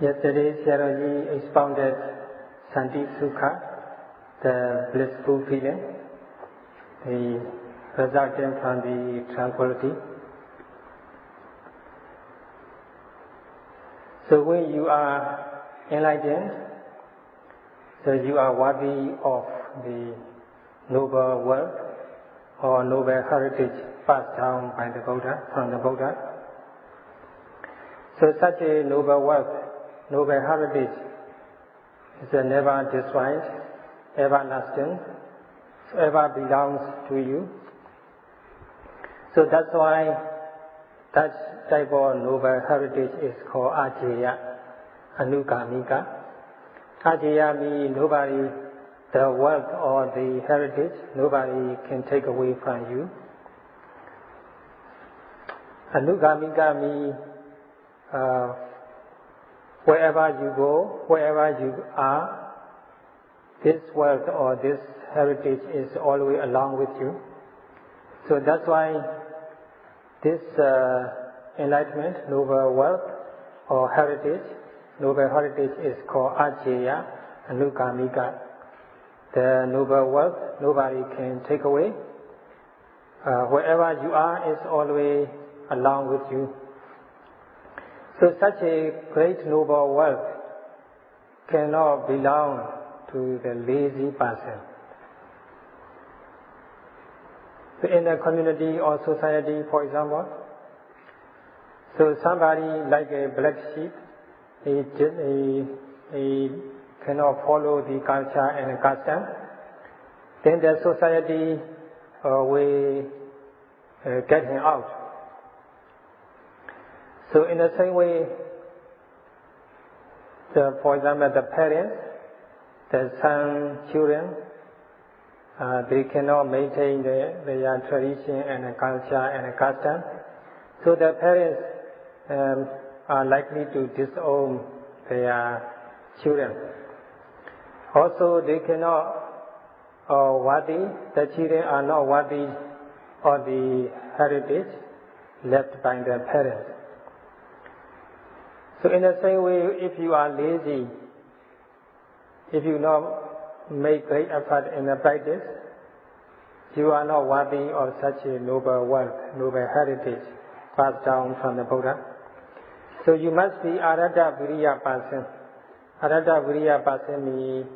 Yesterday, Sayadaw expounded Santi Sukha, the blissful feeling, the resulting from the tranquility. So when you are enlightened, so you are worthy of the noble wealth or noble heritage passed down by the Buddha, from the Buddha. So such a noble wealth, noble heritage is never destroyed, everlasting, ever belongs to you. So that's why that type of noble heritage is called Ajeya, Anugamika. Ajeya means nobody, the wealth or the heritage, nobody can take away from you. Anugamika means wherever you go, wherever you are, this wealth or this heritage is always along with you. So that's why this enlightenment, noble wealth or heritage, noble heritage is called Ajeya, Anugamika. The noble wealth nobody can take away. Wherever you are is always along with you. So such a great noble wealth cannot belong to the lazy person. So in a community or society, for example, so somebody like a black sheep, he cannot follow the culture and custom, then the society will get him out. So in the same way, for example, the parents, the son, children, they cannot maintain their tradition and culture and custom. So the parents are likely to disown their children. Also, they cannot the children are not worthy of the heritage left by their parents. So in the same way, if you are lazy, if you not make great effort in the practice, you are not worthy of such a noble wealth, noble heritage passed down from the Buddha. So you must be Aratta Viriya person. Aratta Viriya person means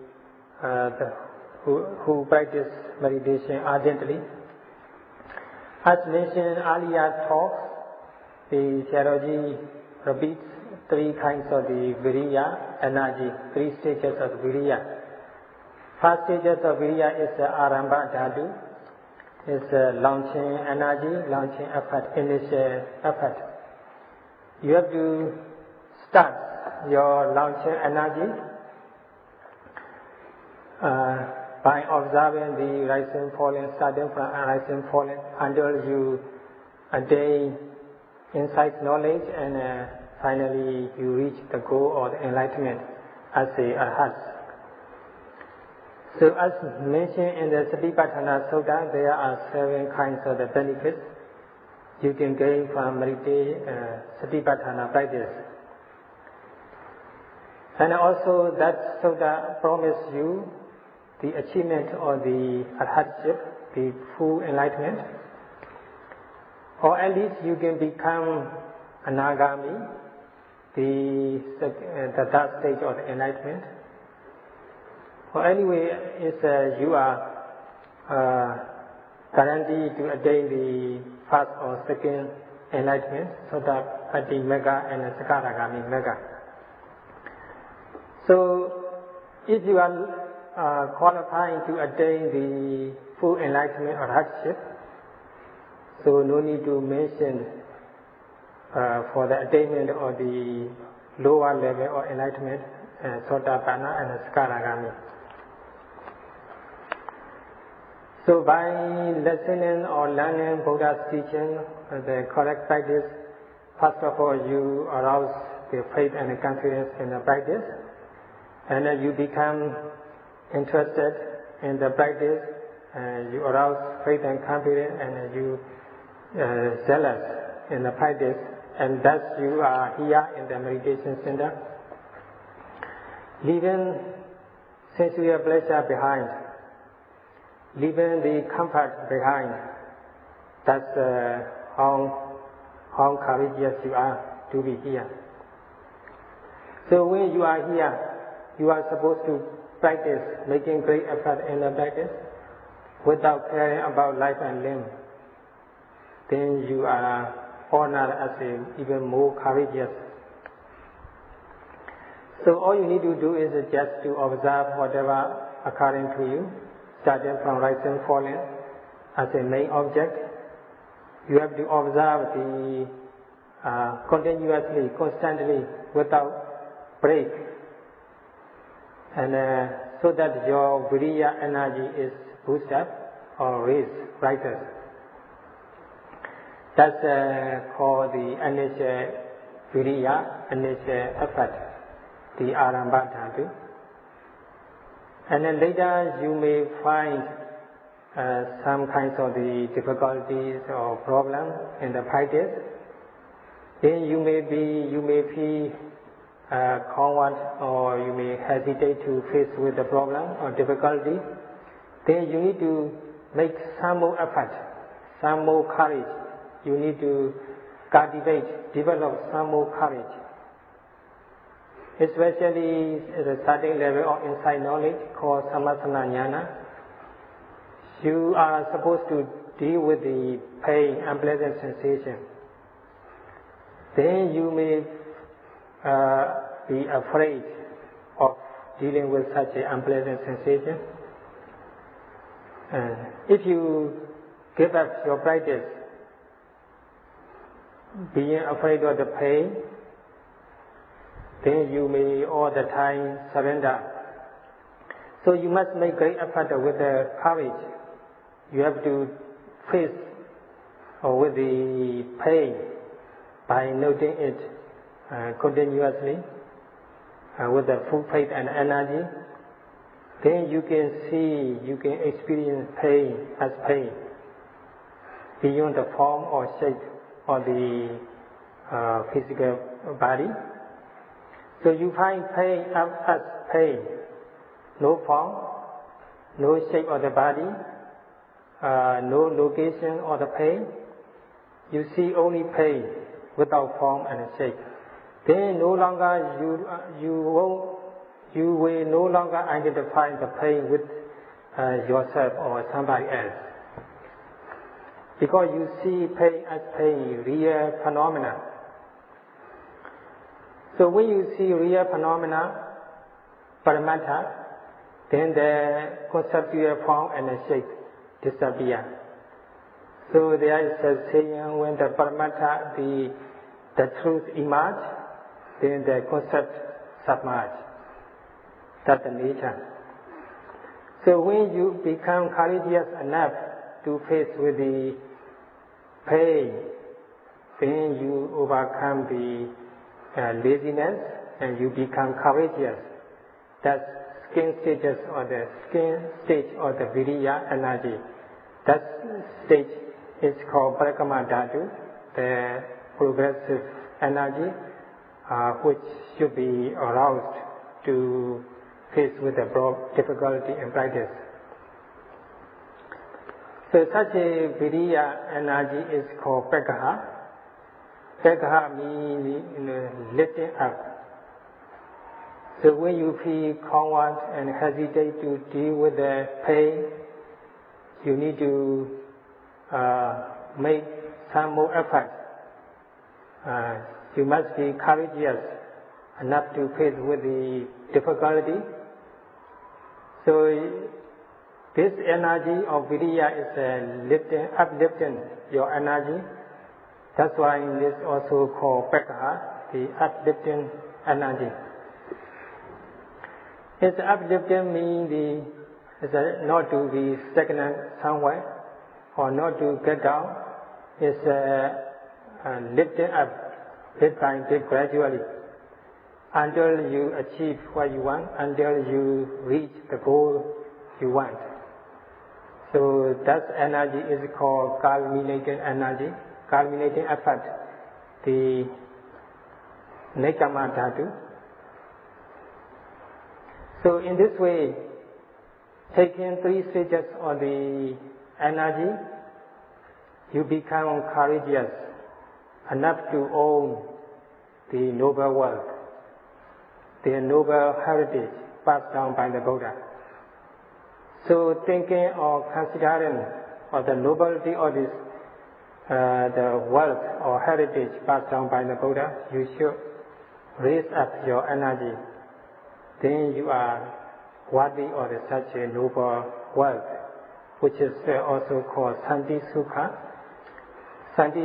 who practice meditation ardently. As mentioned in earlier talks, the Sayadaw repeats three kinds of the Viriya energy, three stages of Viriya. First stages of Viriya is Arambha Dhatu, is launching energy, launching effort, initial effort. You have to start your launching energy by observing the rising falling, starting from rising falling until you attain insight knowledge and finally you reach the goal of enlightenment as a arhat. So as mentioned in the Satipatthana Sutta, there are 7 kinds of the benefits you can gain from meditation, Satipatthana practice. And also that Sutta promises you the achievement of the arhatship, the full enlightenment, or at least you can become anagami, the third stage of the enlightenment. Or anyway, you are guaranteed to attain the first or second enlightenment, Sotapatti Magga and Sakaragami Magga. So, if you are qualifying to attain the full enlightenment or hardship, so no need to mention for the attainment of the lower level of enlightenment, Sotapanna and Sakaragami. So by listening or learning Buddha's teaching, the correct practice, first of all you arouse the faith and the confidence in the practice, and then you become interested in the practice, and you arouse faith and confidence, and you zealous in the practice, and thus you are here in the meditation center leaving sensual pleasure behind, leaving the comfort behind. That's how courageous you are to be here. So when you are here, you are supposed to practice, making great effort in the practice, without caring about life and limb. Then you are honored as even more courageous. So all you need to do is just to observe whatever occurring to you, starting from rising, falling, as a main object. You have to observe the continuously, constantly, without break, and so that your viriya energy is boosted up or raised, brighter. That's called the initial viriya, initial effort, the arambha. And then later you may find some kinds of the difficulties or problems in the practice. Then you may feel coward, or you may hesitate to face with the problem or difficulty. Then you need to make some more effort, some more courage. You need to cultivate, develop some more courage. Especially at a certain level of insight knowledge called samasana jnana. You are supposed to deal with the pain, unpleasant sensation. Then you may be afraid of dealing with such an unpleasant sensation. If you give up your practice, being afraid of the pain, then you may all the time surrender. So you must make great effort with the courage. You have to face with the pain by noting it continuously with the full faith and energy. Then you can see, you can experience pain as pain beyond the form or shape of the physical body. So you find pain as pain, no form, no shape of the body, no location of the pain. You see only pain without form and shape. Then no longer you will no longer identify the pain with yourself or somebody else, because you see pain as pain, real phenomena. So when you see real phenomena, paramattha, then the conceptual form and the shape disappear. So there is a saying, when the paramattha, the truth emerge, then the concept submerge. That's the nature. So when you become courageous enough to face with the pain, then you overcome the laziness and you become courageous. That's skin stages or the skin stage or the viriya energy. That stage is called parakama dhatu, the progressive energy, which should be aroused to face with the difficulty in practice. So such a viriya energy is called pekaha. Pekaha means lifting up. So when you feel coward and hesitate to deal with the pain, you need to make some more effort. You must be courageous enough to face with the difficulty. So this energy of viriya is uplifting your energy. That's why it is also called pekaha, the uplifting energy. It's uplifting means not to be stagnant somewhere or not to get down. It's lifting up bit by bit gradually until you achieve what you want, until you reach the goal you want. So that energy is called culminating energy, culminating effort, the nekama dhatu. So in this way, taking 3 stages of the energy, you become courageous enough to own the noble wealth, the noble heritage passed down by the Buddha. So thinking or considering of the nobility of this, the wealth or heritage passed down by the Buddha, you should raise up your energy. Then you are worthy of such a noble wealth, which is also called Santi Sukha. Santi,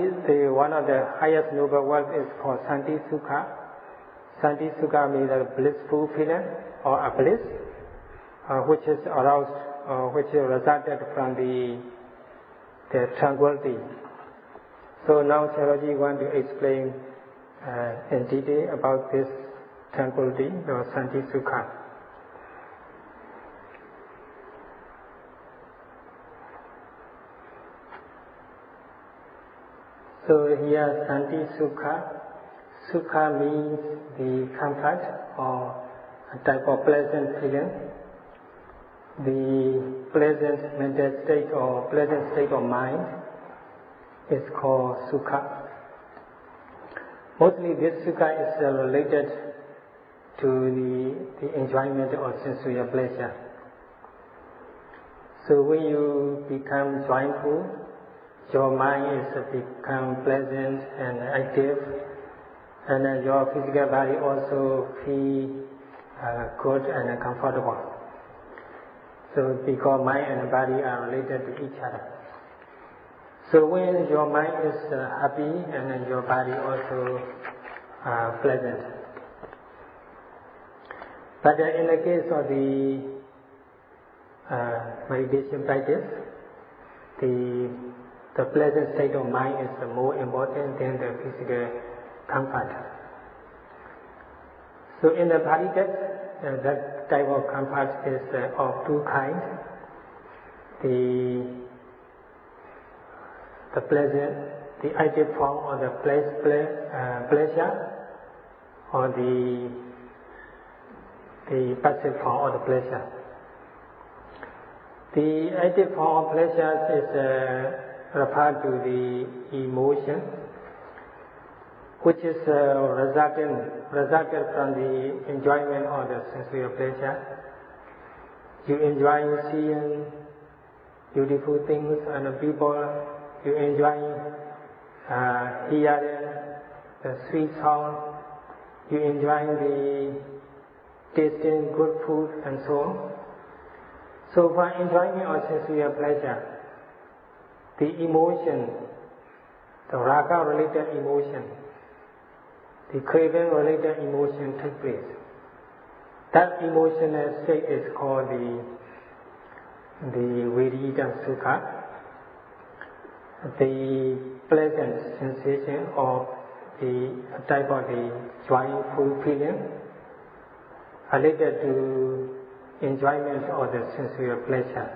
one of the highest noble wealth is called Santi Sukha. Santi Sukha means a blissful feeling or a bliss, which is aroused, which is resulted from the tranquility. So now Sayadaw want to explain in detail about this tranquility or Santi Sukha. So here Santi Sukha. Sukha means the comfort or a type of pleasant feeling. The pleasant mental state or pleasant state of mind is called Sukha. Mostly this Sukha is related to the enjoyment of sensual pleasure. So when you become joyful, your mind is become pleasant and active, and your physical body also feel good and comfortable. So because mind and body are related to each other. So when your mind is happy and your body also pleasant. But in the case of the meditation practice, the pleasant state of mind is more important than the physical comfort. So in the body text, that type of comfort is of 2 kinds. The pleasant, the active form of the pleasure, or the passive form of the pleasure. The active form of pleasure is referred to the emotion, which is resulted from the enjoyment of the sensual pleasure. You enjoy seeing beautiful things and people. You enjoy hearing the sweet sound. You enjoy the tasting good food and so on. So for enjoyment of sensual pleasure, the emotion, the raga-related emotion, the craving-related emotion take place. That emotional state is called the Vedita Sukha, the pleasant sensation of the type of the joyful feeling related to enjoyment of the sensual pleasure.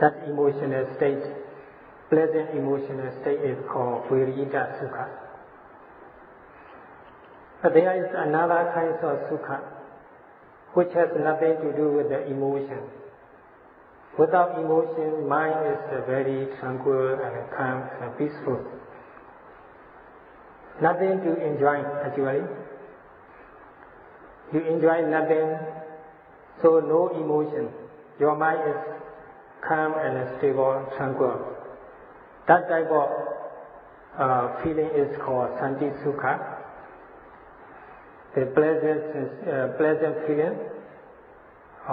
That emotional state, pleasant emotional state is called Vedita Sukha. But there is another kind of Sukha which has nothing to do with the emotion. Without emotion, mind is very tranquil and calm and peaceful. Nothing to enjoy actually. You enjoy nothing, so no emotion. Your mind is calm and stable, tranquil. That type of feeling is called Santi Sukha. The pleasant feeling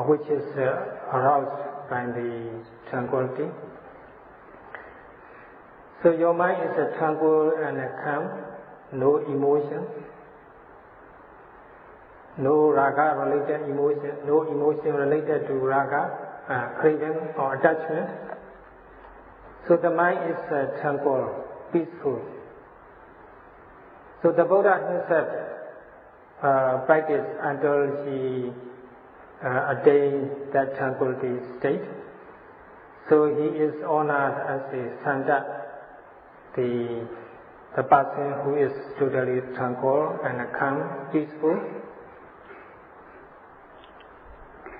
which is aroused by the tranquility. So your mind is tranquil and calm, no emotion, no raga related emotion, no emotion related to raga, craving or attachment. So the mind is tranquil, peaceful. So the Buddha himself practiced until he attained that tranquility state. So he is honored as a Santa, the person who is totally tranquil and calm, peaceful.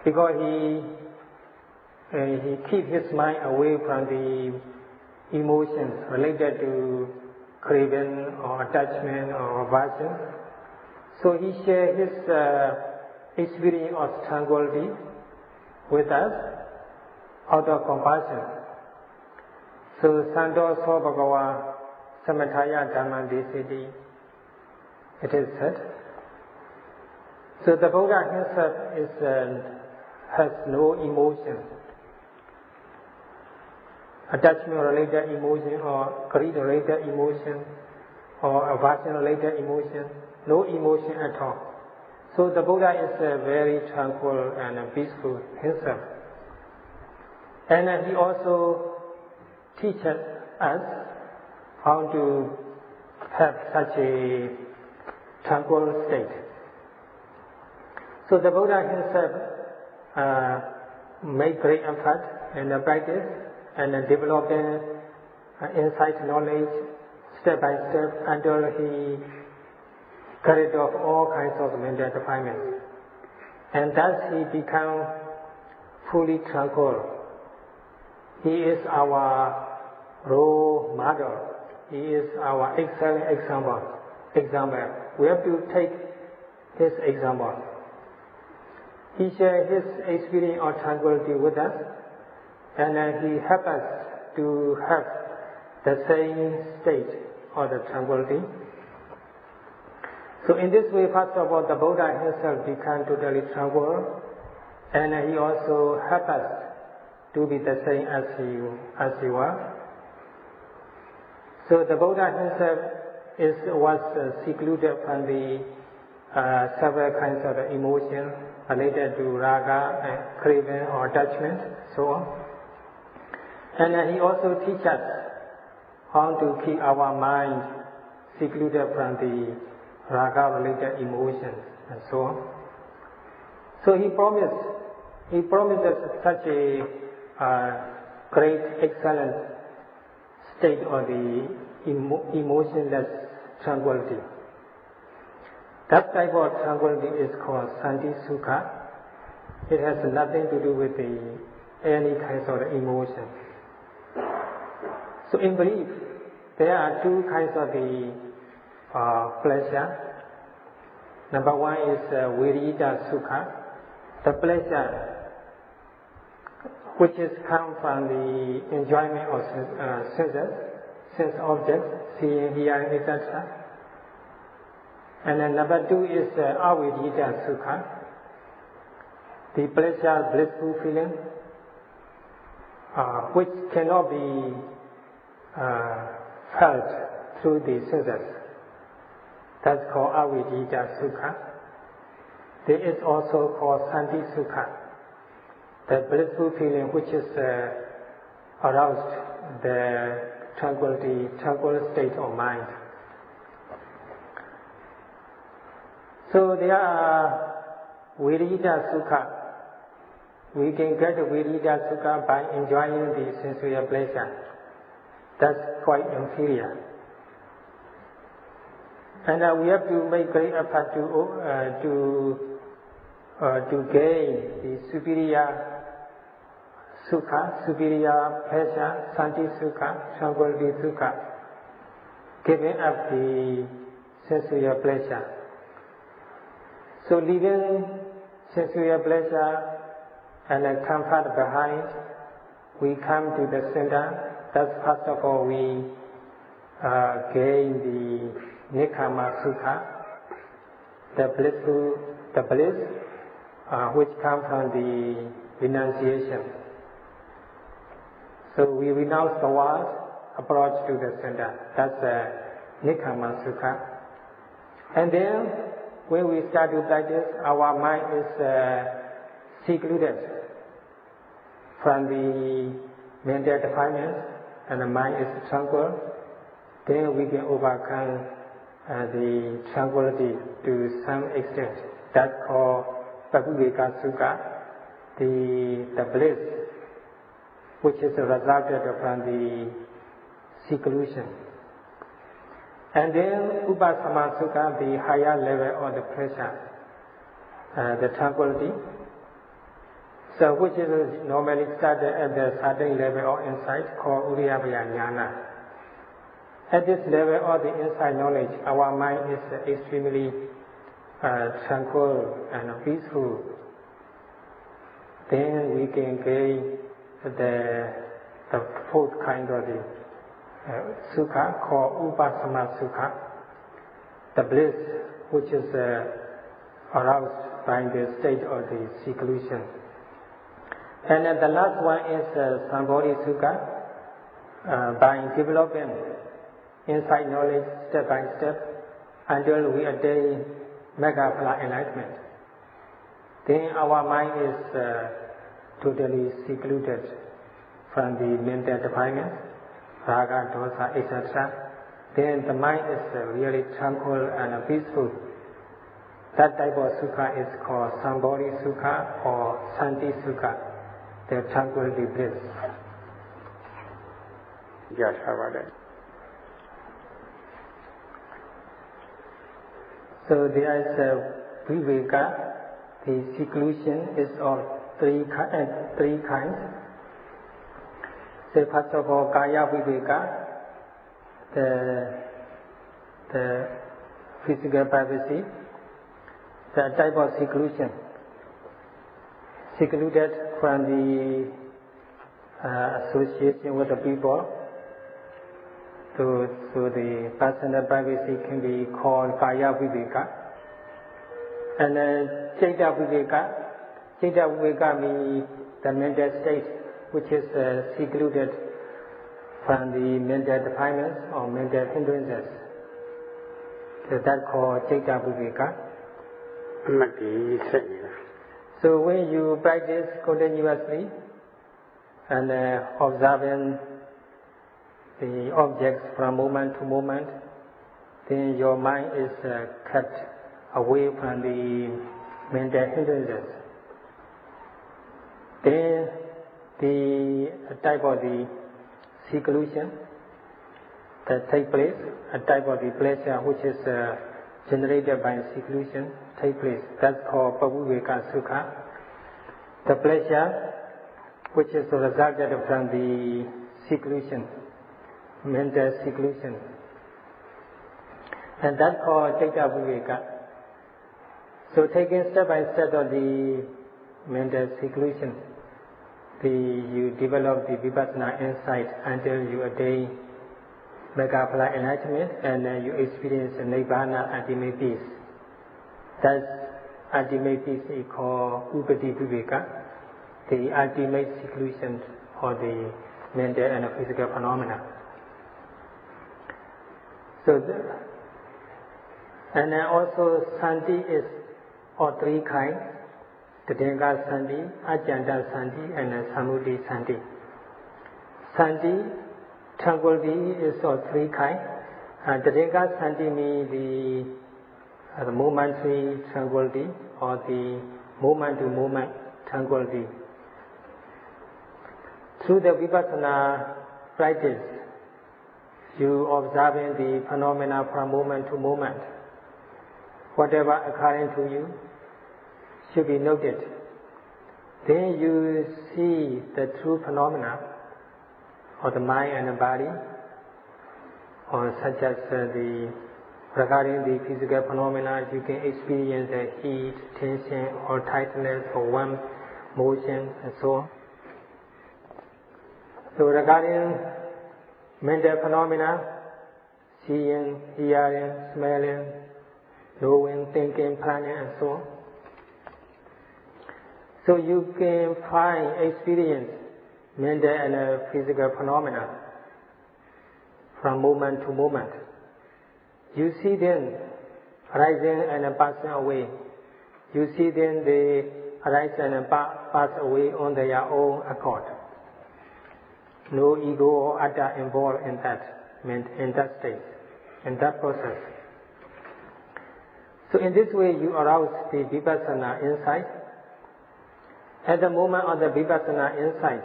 because he keeps his mind away from the emotions related to craving or attachment or aversion. So he shares his experience of tranquility with us out of compassion. So Santo So Bhagava Samataya Dhamma Desiti, it is said. So the Buddha himself has no emotion, attachment-related emotion or greed-related emotion or aversion-related emotion, no emotion at all. So the Buddha is very tranquil and peaceful himself. And he also teaches us how to have such a tranquil state. So the Buddha himself made great effort in the practice and developing insight knowledge step by step until he carried off all kinds of mental defilements. And thus he became fully tranquil. He is our role model. He is our excellent example. We have to take his example. He shared his experience of tranquility with us, and he helped us to have the same state of the tranquility. So in this way, first of all, the Buddha himself became totally tranquil, and he also helped us to be the same as he was. So the Buddha himself was secluded from the several kinds of emotions related to raga and craving or attachment, so on. And he also teaches us how to keep our mind secluded from the raga-related emotions and so on. So he promised us such a great, excellent state of the emotionless tranquility. That type of tranquility is called Santi Sukha. It has nothing to do with any kinds of emotion. So in brief, there are two kinds of the pleasure. Number one is Virita Sukha, the pleasure which is come from the enjoyment of sense objects, seeing, hearing, etc. And then number two is Avidita Sukha, the pleasure, blissful feeling, which cannot be felt through the senses. That's called Avidita Sukha. There is also called Santi Sukha, the blissful feeling which is aroused the tranquil state of mind. So there are Virita Sukha. We can get Virita Sukha by enjoying the sensual pleasure. That's quite inferior. And we have to make great effort to gain the superior Sukha, superior pleasure, Santi Sukha, Tranquility Sukha, giving up the sensual pleasure. So leaving sensual pleasure and comfort behind, we come to the center. That's first of all we gain the Nikkama Sukha, the bliss which comes from the renunciation. So we renounce the world, approach to the center. That's Nikkama Sukha. And then when we start to practice, our mind is secluded from the mental defilements, and the mind is tranquil. Then we can overcome the tranquility to some extent. That's called Paccuveka Sukha, the bliss, which is resulted from the seclusion. And then Upasama Sukha, the higher level of the pleasure, the tranquility. So which is normally started at the certain level of insight called Uriyabhaya Jnana. At this level of the insight knowledge, our mind is extremely tranquil and peaceful. Then we can gain the fourth kind of the sukha called Upasama Sukha, the bliss which is aroused by the state of the seclusion. And the last one is Sambodhi Sukha, by developing insight knowledge step by step until we attain Megaphala enlightenment. Then our mind is totally secluded from the mental defilements, raga, dosa, etc. Then the mind is really tranquil and peaceful. That type of sukha is called Sambodhi Sukha or Santi Sukha, the tranquility bliss. So there is viveka. The seclusion is of three kinds. So first of all, kaya viveka, the physical privacy, the type of seclusion, secluded from the association with the people. So the personal privacy can be called kaya viveka. And Chitta Viveka means the mental state which is secluded from the mental defilements or mental hindrances. So that's called Chitta Viveka. So when you practice continuously and observing the objects from moment to moment, then your mind is kept away from the mental hindrances. Then the type of the seclusion that takes place, a type of the pleasure which is generated by seclusion takes place. That's called Pavuveka Sukha. The pleasure which is resulted from the seclusion, mental seclusion. And that's called Chitta Viveka. So taking step by step of the mental seclusion, you develop the Vipassana insight until you attain Megaphala enlightenment and then you experience Nibbana ultimate peace. That ultimate peace is called Upati Viveka, the ultimate seclusion of the mental and physical phenomena. So, and then also Santi is of three kinds: Tadenga Santi, Ajanta Santi, and Samudhi Santi. Santi, tranquility, is of three kinds. Tadenga Santi means the momentary tranquility or the moment-to-moment tranquility. Through the Vipassana practice, you observing the phenomena from moment to moment. Whatever occurring to you should be noted. Then you see the true phenomena of the mind and the body, or such as regarding the physical phenomena, you can experience the heat, tension, or tightness, or warmth, motion, and so on. So regarding mental phenomena, seeing, hearing, smelling, knowing, thinking, planning, and so on. So you can experience mental and physical phenomena from moment to moment. You see them arising and passing away. You see them they arise and pass away on their own accord. No ego or atta involved in that state, in that process. So in this way you arouse the Vipassana insight. At the moment of the Vipassana insight,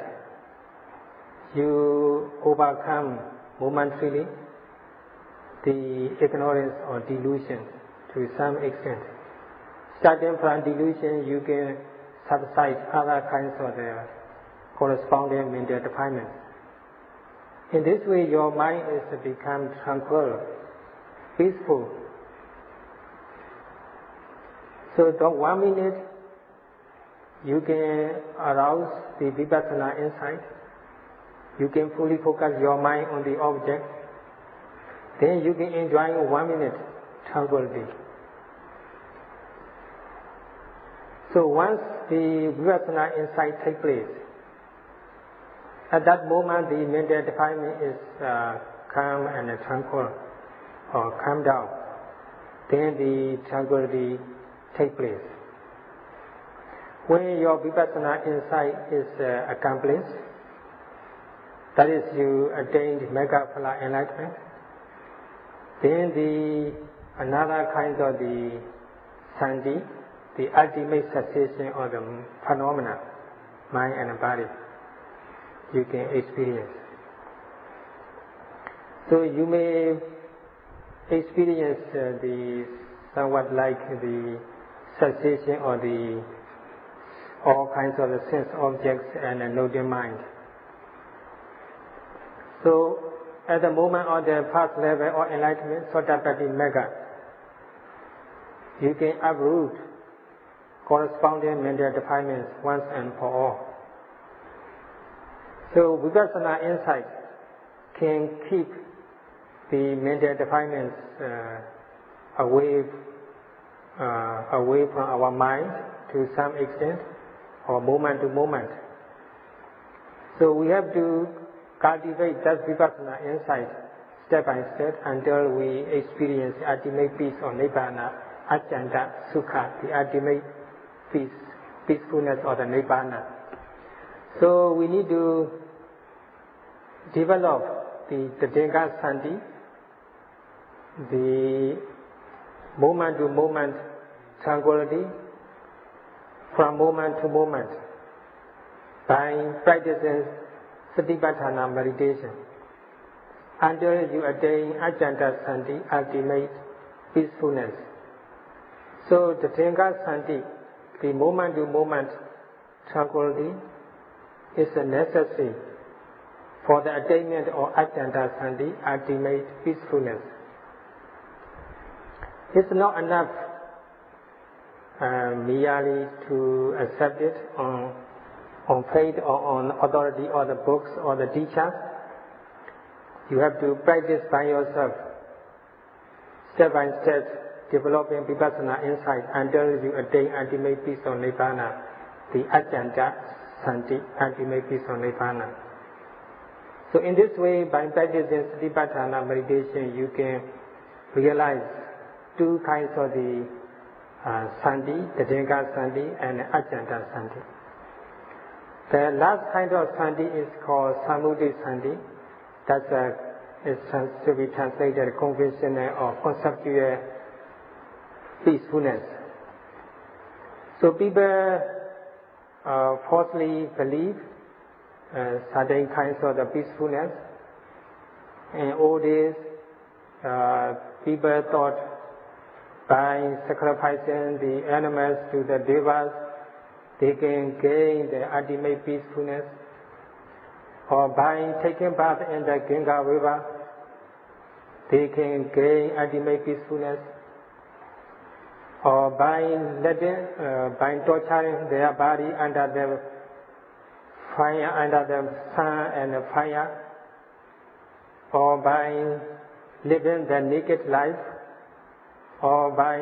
you overcome momentarily the ignorance or delusion to some extent. Starting from delusion, you can subside other kinds of the corresponding mental defilements. In this way, your mind is become tranquil, peaceful. So, for 1 minute, you can arouse the Vipassana insight. You can fully focus your mind on the object. Then you can enjoy 1 minute tranquility. So once the Vipassana insight takes place, at that moment the mental defilement is calm and tranquil, or calm down. Then the tranquility takes place. When your Vipassana insight is accomplished, that is, you attained Megaphala enlightenment, then another kind of the Sandhi, the ultimate cessation of the phenomena, mind and body, you can experience. So you may experience the somewhat like the cessation of the all kinds of the sense objects and a noting mind. So at the moment of the first level of enlightenment, Sotapatti Mega, you can uproot corresponding mental defilements once and for all. So Vipassana insight can keep the mental defilements away from our mind to some extent, or moment to moment. So we have to cultivate that Vipassana insight step by step until we experience the ultimate peace or Nibbana, Ajanta, Sukha, the ultimate peace, peacefulness or the Nibbana. So we need to develop the Tathanga Sandhi, the moment to moment tranquility, from moment to moment, by practicing Satipatthana meditation until you attain Ajanta Sandhi, ultimate peacefulness. So the Tathanga Sandhi, the moment to moment tranquility, is necessary for the attainment of Ajanta Sandhi, ultimate peacefulness. It's not enough merely to accept it on faith or on authority or the books or the teachers. You have to practice by yourself, step by step, developing Vipassana insight until you attain ultimate peace or Nibbana, the Ajanta Sandhi, ultimate peace or Nibbana. So in this way, by practicing Satipatthana meditation, you can realize two kinds of the Sandhi, the Tathanga Sandhi and Ajanta Sandhi. The last kind of Sandhi is called Samudhi Sandhi. That is to be translated conventional or conceptual peacefulness. So people falsely believe certain kinds of the peacefulness. And all this, people thought by sacrificing the animals to the devas, they can gain the ultimate peacefulness. Or by taking bath in the Ganga river, they can gain ultimate peacefulness. Or by torturing their body under the fire, under the sun and the fire, or by living the naked life, or by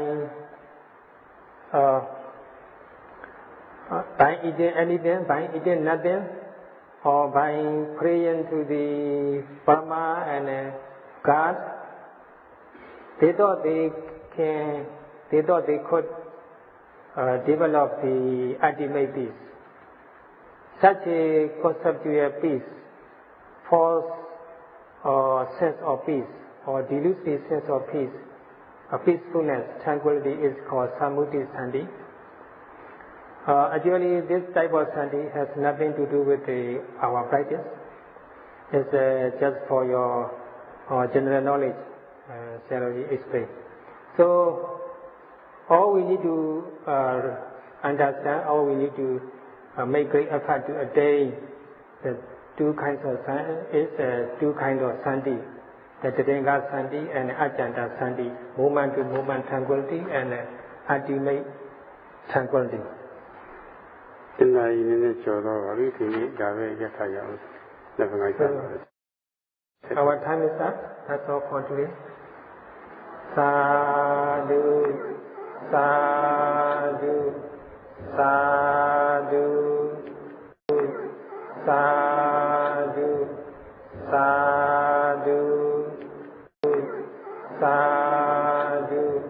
eating anything, by eating nothing, or by praying to the Brahma and God. They thought they could develop the ultimate peace. Such a conceptual peace, false sense of peace, or delusive sense of peace, peacefulness, tranquility is called Samudhi Sandhi. Actually, this type of Sandhi has nothing to do with our practice. It's just for your general knowledge, shall we explain. So, all we need to understand, or we need to make great effort to attain the two kinds of two kinds of sandhi, the Tathanga sandhi and Ajanta sandhi, moment to moment tranquility and ultimate tranquility. Our time is up. That's all for today. Sadhu, sadhu.